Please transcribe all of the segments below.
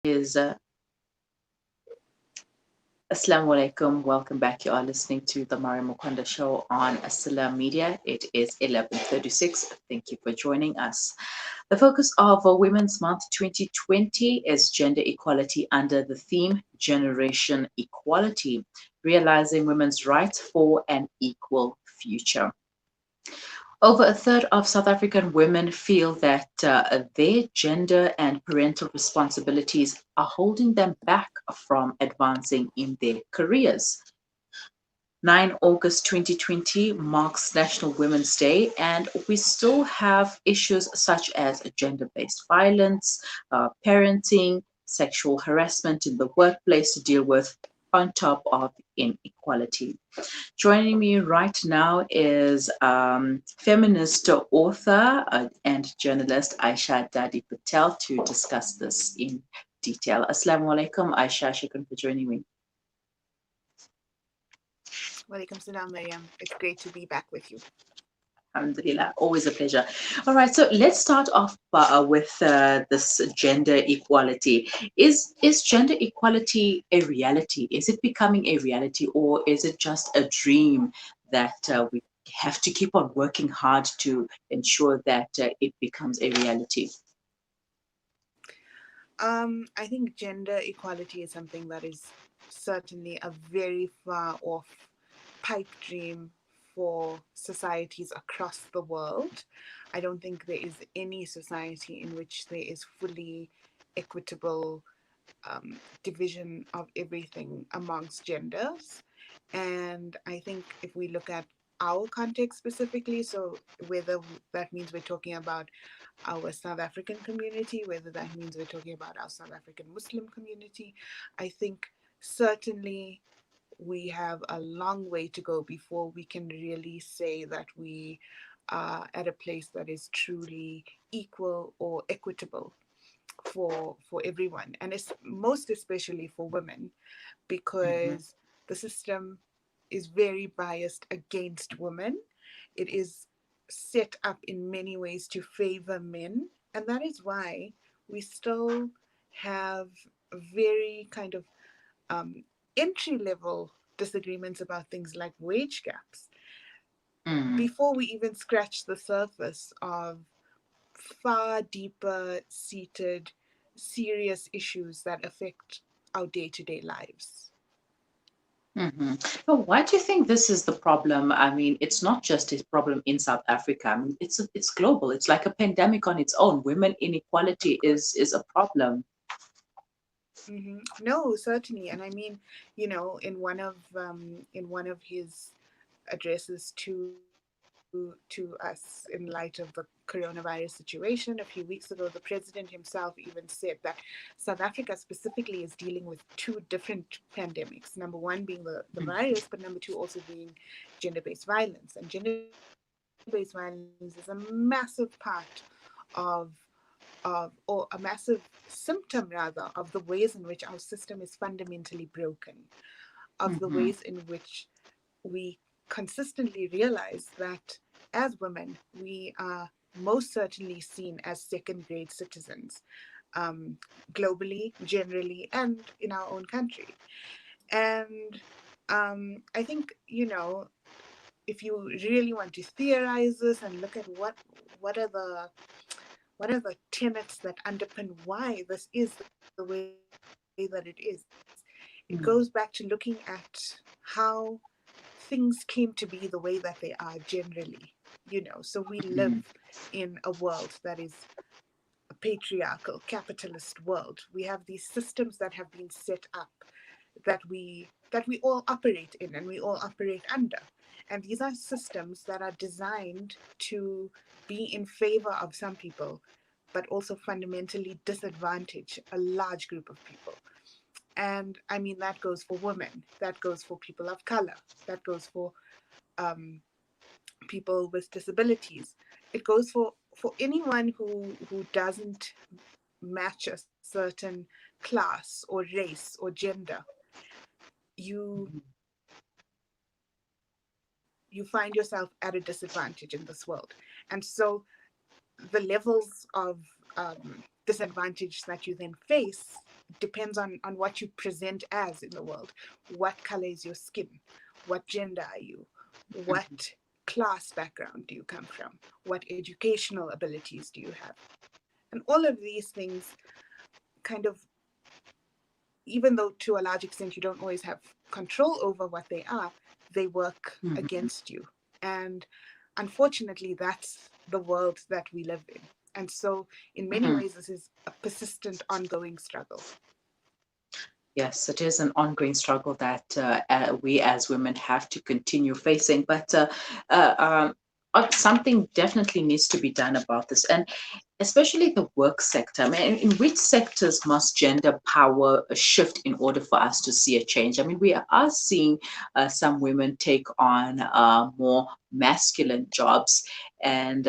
Is Assalamu alaikum. Welcome back. You are listening to the Muslimah Corner show on Assalam Media. It is 11:36. Thank you for joining us. The focus of Women's Month 2020 is gender equality under the theme Generation Equality, realizing women's rights for an equal future. Over a third of South African women feel that their gender and parental responsibilities are holding them back from advancing in their careers. 9 August 2020 marks National Women's Day, and we still have issues such as gender based violence, parenting, sexual harassment in the workplace to deal with, on top of inequality. Joining me right now is feminist author and journalist Aisha Dadi Patel to discuss this in detail. Assalamu alaikum, Aisha. Shukran for joining me. Walaikum salam, Maryam. It's great to be back with you. Alhamdulillah, always a pleasure. All right, so let's start off with this gender equality. Is gender equality a reality? Is it becoming a reality, or is it just a dream that we have to keep on working hard to ensure that it becomes a reality? I think gender equality is something that is certainly a very far off pipe dream for societies across the world. I don't think there is any society in which there is fully equitable division of everything amongst genders. And I think if we look at our context specifically, so whether that means we're talking about our South African community, whether that means we're talking about our South African Muslim community, I think certainly we have a long way to go before we can really say that we are at a place that is truly equal or equitable for everyone, and it's most especially for women, Mm-hmm. because the system is very biased against women. It is set up in many ways to favor men, and that is why we still have very kind of um, entry level disagreements about things like wage gaps Mm-hmm. before we even scratch the surface of far deeper seated serious issues that affect our day-to-day lives. Mm-hmm. But why do you think this is the problem? I mean, it's not just a problem in South Africa. I mean, it's global. It's like a pandemic on its own. Women inequality is a problem. No, certainly, and I mean, in one of his addresses to us in light of the coronavirus situation a few weeks ago, the president himself even said that South Africa specifically is dealing with two different pandemics. Number one being the virus, but number two also being gender-based violence. And gender-based violence is a massive part of or a massive symptom rather of the ways in which our system is fundamentally broken, of the Mm-hmm. ways in which we consistently realize that as women, we are most certainly seen as second grade citizens, globally, generally, and in our own country. And I think, if you really want to theorize this and look at what are the what are the tenets that underpin why this is the way that it is, it goes back to looking at how things came to be the way that they are generally. So we live Mm-hmm. in a world that is a patriarchal, capitalist world. We have these systems that have been set up that we all operate in and we all operate under. And these are systems that are designed to be in favor of some people, but also fundamentally disadvantage a large group of people. And I mean, that goes for women, that goes for people of color, that goes for um, people with disabilities. It goes for anyone who doesn't match a certain class or race or gender. You you find yourself at a disadvantage in this world. And so the levels of disadvantage that you then face depends on what you present as in the world. What color is your skin? What gender are you? What class background do you come from? What educational abilities do you have? And all of these things kind of, even though to a large extent you don't always have control over what they are, they work Mhm. against you. And unfortunately, that's the world that we live in. And so, in many Mhm. ways, this is a persistent, ongoing struggle. Yes, it is an ongoing struggle that we as women have to continue facing. But uh, um, something definitely needs to be done about this, and especially the work sector. I mean, in which sectors must gender power shift in order for us to see a change? I mean, we are seeing some women take on more masculine jobs, and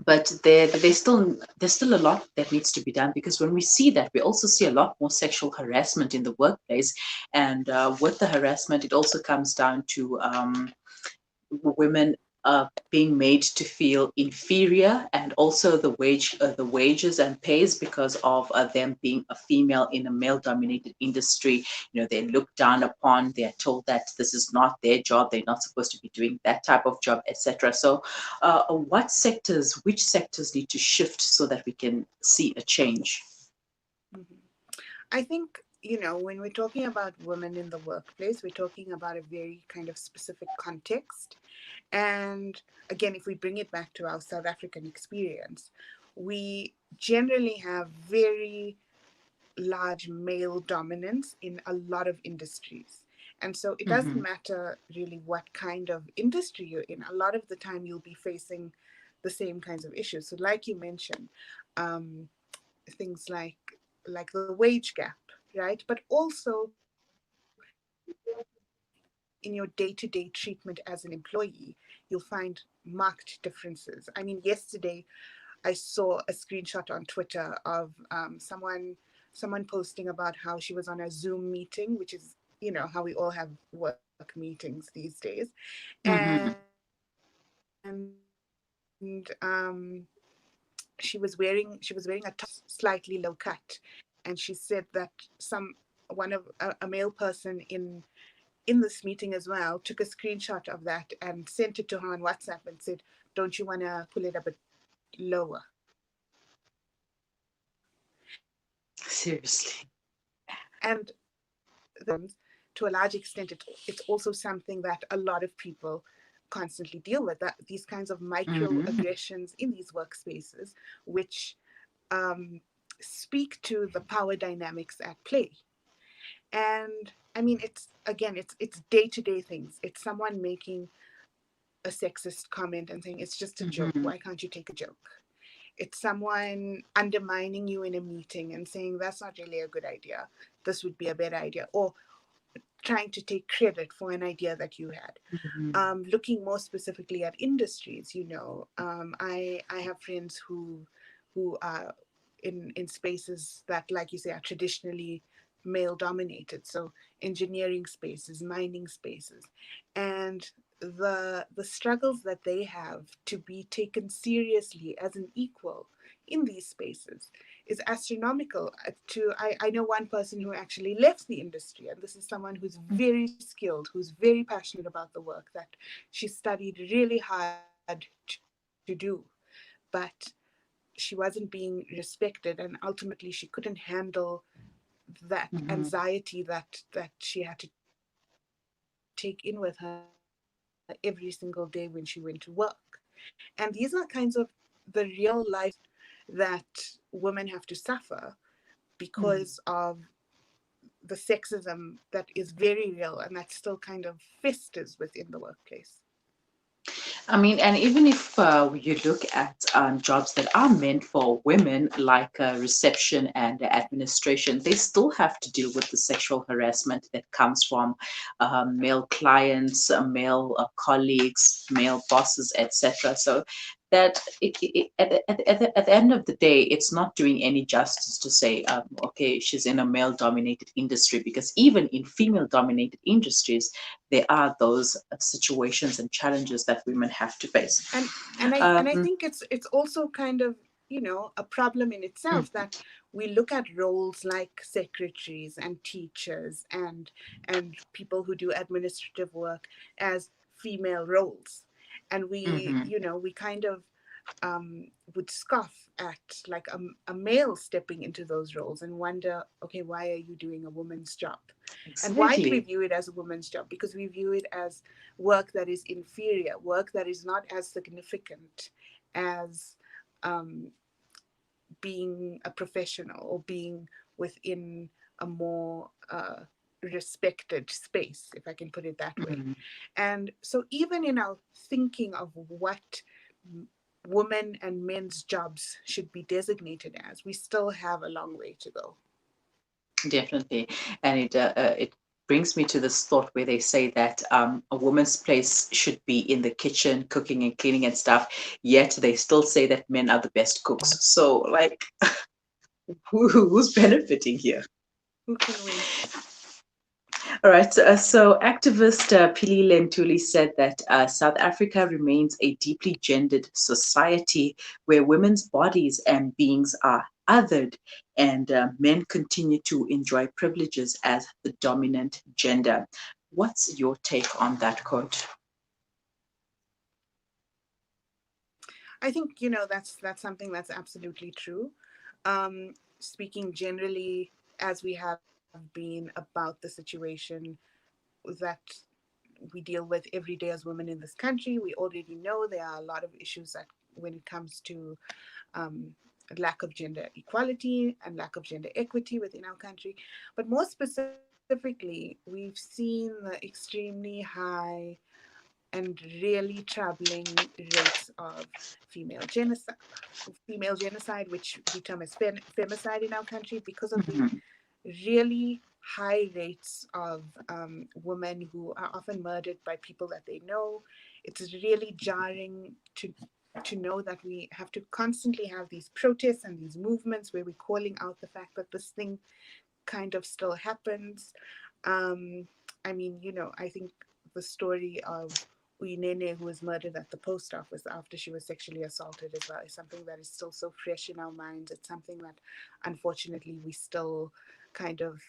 but there's still a lot that needs to be done, because when we see that, we also see a lot more sexual harassment in the workplace, and with the harassment, it also comes down to women being made to feel inferior, and also the wages and pays, because of them being a female in a male dominated industry. They're looked down upon, they're told that this is not their job, they're not supposed to be doing that type of job, etc. So which sectors need to shift so that we can see a change? Mhm. I think, when we're talking about women in the workplace, we're talking about a very kind of specific context. And again, if we bring it back to our South African experience, we generally have very large male dominance in a lot of industries. And so it doesn't Mm-hmm. matter really what kind of industry you're in. A lot of the time, you'll be facing the same kinds of issues. So, like you mentioned, um, things like the wage gap, right? But also in your day-to-day treatment as an employee, you'll find marked differences. I mean, yesterday I saw a screenshot on Twitter of someone posting about how she was on a Zoom meeting, which is, how we all have work meetings these days. And Mm-hmm. she was wearing a top slightly low cut, and she said that a male person in this meeting as well took a screenshot of that and sent it to her on WhatsApp and said, "Don't you want to pull it a bit lower?" And Seriously. to a large extent, it's also something that a lot of people constantly deal with, that these kinds of Mm-hmm. microaggressions in these workspaces, which speak to the power dynamics at play. And I mean, it's day-to-day things. It's someone making a sexist comment and saying it's just a joke, Mm-hmm. why can't you take a joke? It's someone undermining you in a meeting and saying that's not really a good idea, this would be a better idea, or trying to take credit for an idea that you had. Mm-hmm. Looking more specifically at industries, I have friends who are in spaces that, like you say, are traditionally male dominated. So engineering spaces, mining spaces, and the struggles that they have to be taken seriously as an equal in these spaces is astronomical. I know one person who actually left the industry, and this is someone who's very skilled, who's very passionate about the work that she studied really hard to do, but she wasn't being respected, and ultimately she couldn't handle that Mm-hmm. anxiety that she had to take in with her every single day when she went to work. And these are kinds of the real life struggles that women have to suffer because of the sexism that is very real and that still kind of festers within the workplace. I mean, and even if you look at jobs that are meant for women, like reception and administration, they still have to deal with the sexual harassment that comes from male clients, male colleagues, male bosses, etc. So that at the end of the day, it's not doing any justice to say, okay, she's in a male dominated industry, because even in female dominated industries, there are those situations and challenges that women have to face. And I Um, think it's also kind of a problem in itself, that we look at roles like secretaries and teachers and people who do administrative work as female roles, and we Mm-hmm. we kind of would scoff at like a male stepping into those roles and wonder, okay, why are you doing a woman's job? And why do we Exactly. view it as a woman's job? Because we view it as work that is inferior, work that is not as significant as um, being a professional or being within a more respected space, if I can put it that way. Mm-hmm. And so, even in our thinking of what women and men's jobs should be designated as, we still have a long way to go. Definitely. And it brings me to this thought where they say that a woman's place should be in the kitchen, cooking and cleaning and stuff, yet they still say that men are the best cooks. So, like, who's benefiting here? Who can win? All right. So activist Pili Lentuli said that South Africa remains a deeply gendered society where women's bodies and beings are othered, and men continue to enjoy privileges as the dominant gender. What's your take on that quote? I think that's something that's absolutely true. Speaking generally, as we have been about the situation that we deal with every day as women in this country, we already know there are a lot of issues that when it comes to um, lack of gender equality and lack of gender equity within our country. But more specifically, we've seen the extremely high and really troubling rates of female genocide, which we term as femicide in our country, because of the Mhm. really high rates of women who are often murdered by people that they know. It's really jarring to know that we have to constantly have these protests and these movements where we're calling out the fact that this thing kind of still happens. Um, I mean, I think the story of Uyinene, who was murdered at the post office after she was sexually assaulted as well, is something that is still so fresh in our minds. It's something that, unfortunately, we still kind of.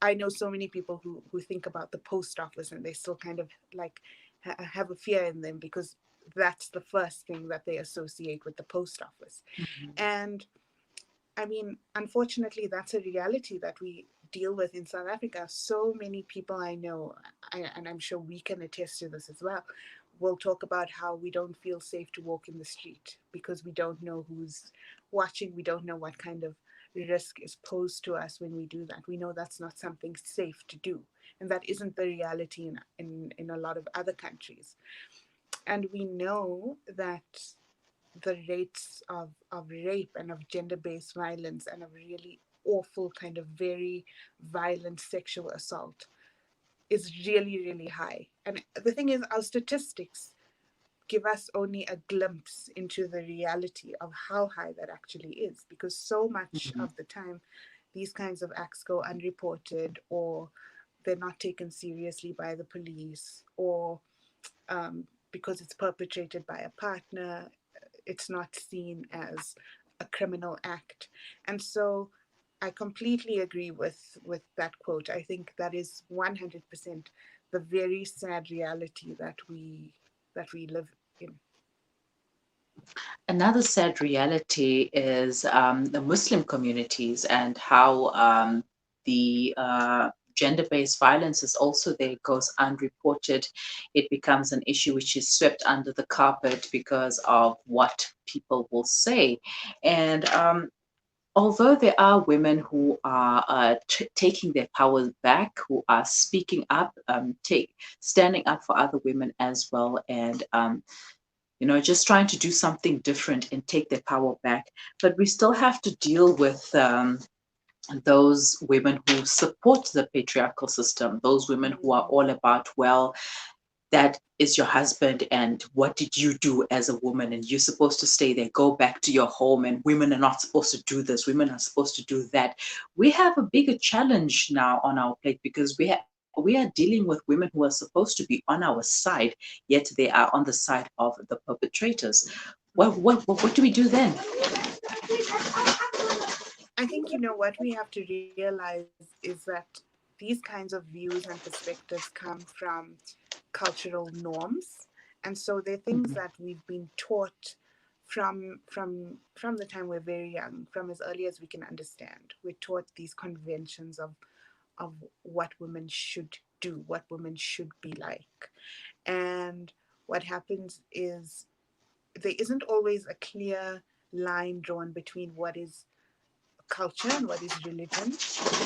I know so many people who think about the post office and they still kind of like have a fear in them because that's the first thing that they associate with the post office. And I mean, unfortunately, that's a reality that we deal with in South Africa. So many people I know, and I'm sure we can attest to this as well, will talk about how we don't feel safe to walk in the street because we don't know who's watching. We don't know what kind of risk is posed to us when we do that. We know that's not something safe to do. And that isn't the reality in a lot of other countries. And we know that the rates of rape and of gender-based violence and of really awful kind of very violent sexual assault is really really high. And the thing is, our statistics give us only a glimpse into the reality of how high that actually is, because so much Mhm. of the time these kinds of acts go unreported, or they're not taken seriously by the police, or because it's perpetrated by a partner, it's not seen as a criminal act. And so I completely agree with that quote. I think that is 100% the very sad reality that we live in. Another sad reality is the Muslim communities and how the gender-based violence is also there, goes unreported. It becomes an issue which is swept under the carpet because of what people will say. And although there are women who are taking their powers back, who are speaking up, standing up for other women as well, and just trying to do something different and take their power back. But we still have to deal with those women who support the patriarchal system, those women who are Mm, all about, well, that is your husband, and what did you do as a woman? And you're supposed to stay there, go back to your home, and women are not supposed to do this, women are supposed to do that. We have a bigger challenge now on our plate because we are dealing with women who are supposed to be on our side, yet they are on the side of the perpetrators. What do we do then? I think, what we have to realize is that these kinds of views and perspectives come from cultural norms. And so they're things Mhm. that we've been taught from the time we're very young, from as early as we can understand. We're taught these conventions of what women should do, what women should be like. And what happens is there isn't always a clear line drawn between what is culture and what is religion.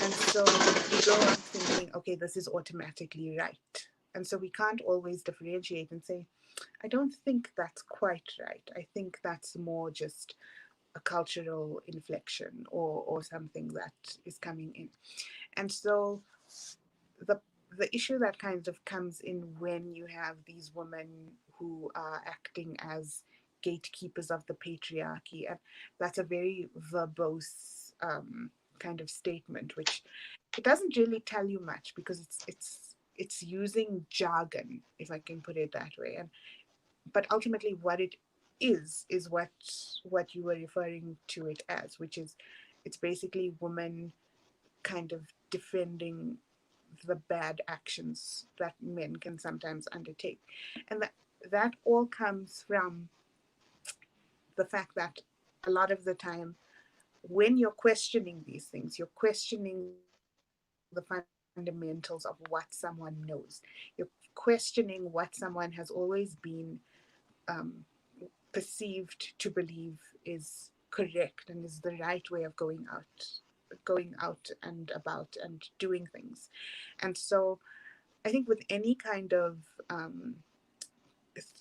And so we grow up thinking, okay, this is automatically right. And so we can't always differentiate and say, I don't think that's quite right. I think that's more just a cultural inflection or something that is coming in. And so the the issue that kind of comes in when you have these women who are acting as gatekeepers of the patriarchy, and that's a very verbose kind of statement, which it doesn't really tell you much because it's using jargon, if I can put it that way. And but ultimately, what it is what you were referring to it as, which is it's basically women kind of defending the bad actions that men can sometimes undertake. And that all comes from the fact that a lot of the time, when you're questioning these things, you're questioning the fundamentals of what someone knows. You're questioning what someone has always been um, perceived to believe is correct and is the right way of going out and about and doing things. And so I think with any kind of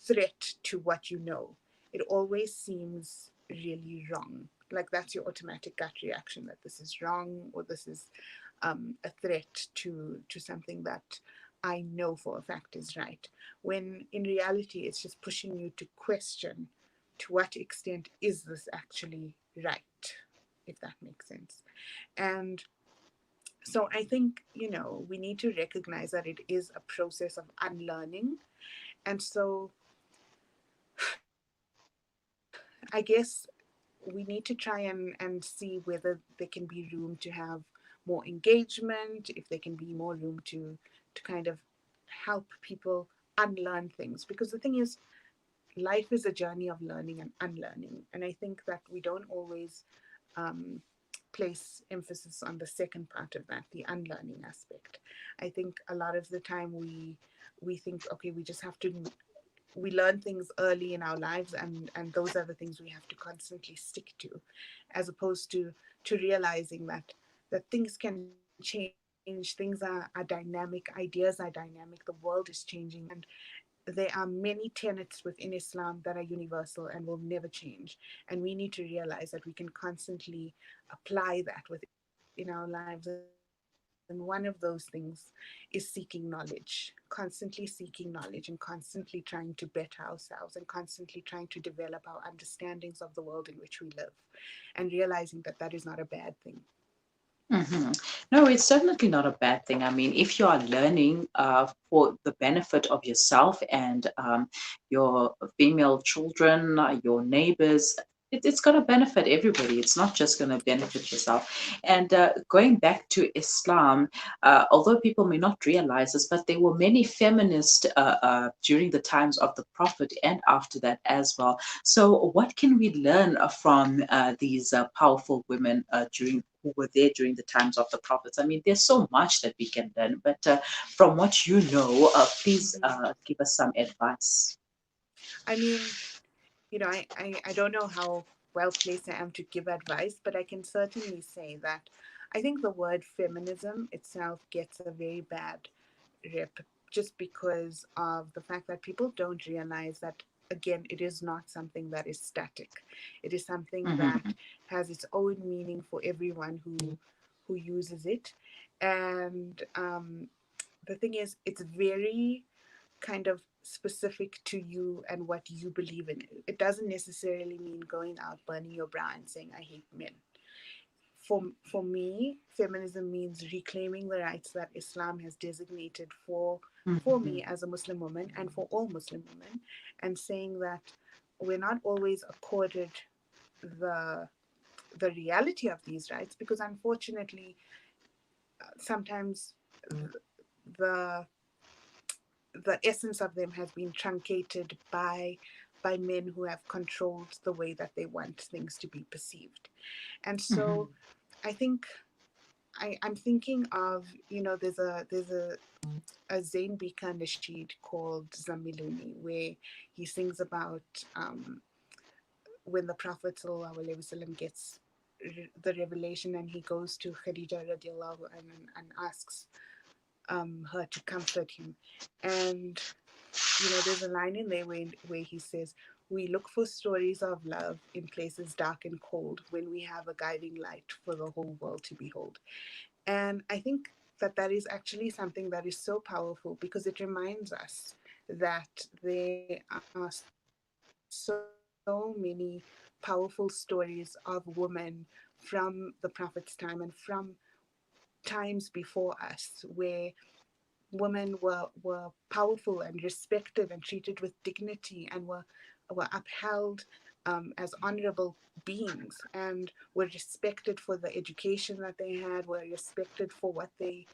threat to what you know, it always seems really wrong. Like that's your automatic gut reaction, that this is wrong or this is a threat to something that I know for a fact is right. When in reality, it's just pushing you to question to what extent is this actually right, if that makes sense. And so I think, we need to recognize that it is a process of unlearning. And so I guess we need to try and see whether there can be room to have more engagement, if there can be more room to kind of help people unlearn things. Because the thing is, life is a journey of learning and unlearning. And I think that we don't always um, place emphasis on the second part of that, the unlearning aspect. I think a lot of the time we think, okay, we just have to we learn things early in our lives, and those are the things we have to constantly stick to, as opposed to realizing that things can change, things are dynamic, ideas are dynamic, the world is changing, and there are many tenets within Islam that are universal and will never change. And we need to realize that we can constantly apply that within our lives. And one of those things is seeking knowledge, constantly seeking knowledge, and constantly trying to better ourselves, and constantly trying to develop our understandings of the world in which we live, and realizing that that is not a bad thing. Mhm. No, it's definitely not a bad thing. I mean, if you are learning for the benefit of yourself and your female children, your neighbors, it's going to benefit everybody. It's not just going to benefit yourself. And going back to Islam, although people may not realize this, but there were many feminists during the times of the Prophet and after that as well. So, what can we learn from these powerful women during who were there during the times of the prophets? I mean, there's so much that we can learn, but from what you know, please Mhm. give us some advice. I mean, I don't know how well placed I am to give advice, but I can certainly say that I think the word feminism itself gets a very bad rep just because of the fact that people don't realize that, again, it is not something that is static. It is something Mm-hmm. that has its own meaning for everyone who uses it. And the thing is, it's very kind of specific to you and what you believe in. It doesn't necessarily mean going out, burning your bra, and saying, I hate men. For me, feminism means reclaiming the rights that Islam has designated for Mm-hmm. me as a Muslim woman and for all Muslim women, and saying that we're not always accorded the the reality of these rights, because unfortunately sometimes the the essence of them has been truncated by men who have controlled the way that they want things to be perceived. And Mm-hmm. so I think I'm thinking of, there's a Zayn Bika nasheed called Zamiluni, where he sings about when the Prophet ﷺ gets the revelation, and he goes to Khadija radiallahu and asks her to comfort him. And there's a line in there where he says, "We look for stories of love in places dark and cold when we have a guiding light for the whole world to behold." And I think that that is actually something that is so powerful, because it reminds us that there are so many powerful stories of women from the Prophet's time and from times before us, where women were powerful and respected and treated with dignity, and were upheld as honorable beings, and were respected for the education that they had, were respected for what they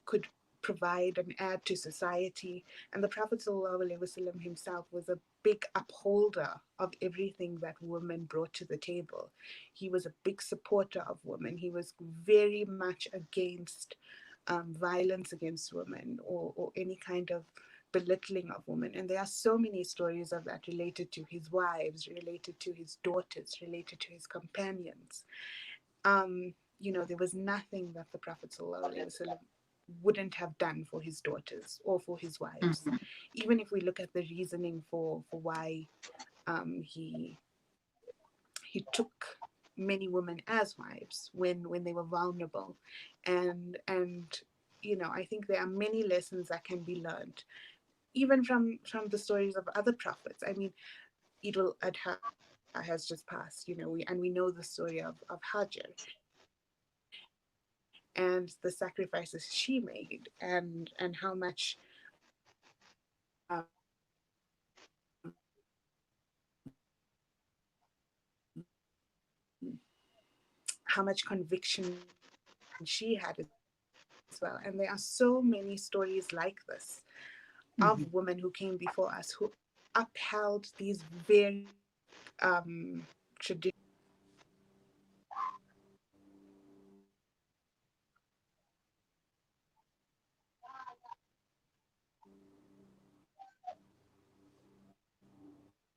could provide and add to society. And the Prophet ﷺ himself was a big upholder of everything that women brought to the table. He was a big supporter of women. He was very much against violence against women, or any kind of belittling of women. And there are so many stories of that, related to his wives, related to his daughters, related to his companions. There was nothing that the Prophet ﷺ wouldn't have done for his daughters or for his wives. Mm-hmm. Even if we look at the reasoning for why he took many women as wives when they were vulnerable. And I think there are many lessons that can be learned, even from the stories of other prophets. I mean, Eid al-Adha has just passed, and we know the story of Hajar and the sacrifices she made, and how much how much conviction she had as well. And there are so many stories like this of women who came before us, who upheld these very traditions.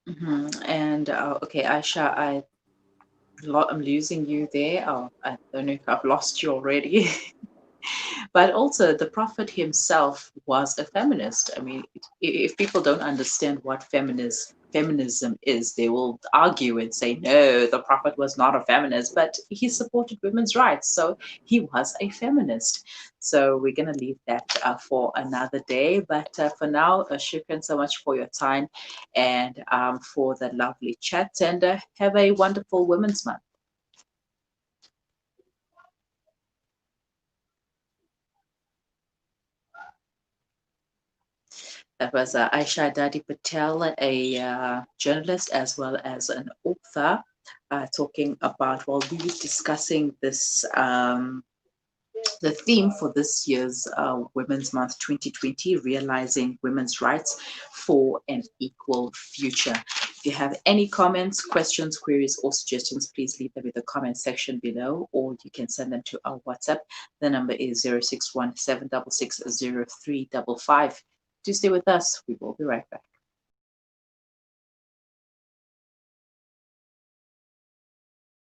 Mm-hmm. And okay, Aisha, I'm losing you there. Oh, I don't know if I've lost you already. But also, the Prophet himself was a feminist. I mean, if people don't understand what feminism is, they will argue and say, no, the Prophet was not a feminist, but he supported women's rights. So he was a feminist. So we're going to leave that for another day. But for now, shukran so much for your time and for the lovely chat. And have a wonderful Women's Month. That was Aisha Dadi Patel, a journalist as well as an author, talking about, well, we were discussing this, the theme for this year's Women's Month 2020, realizing women's rights for an equal future. If you have any comments, questions, queries, or suggestions, please leave them in the comment section below, or you can send them to our WhatsApp. The number is 061 766 0355. Do stay with us. We will be right back.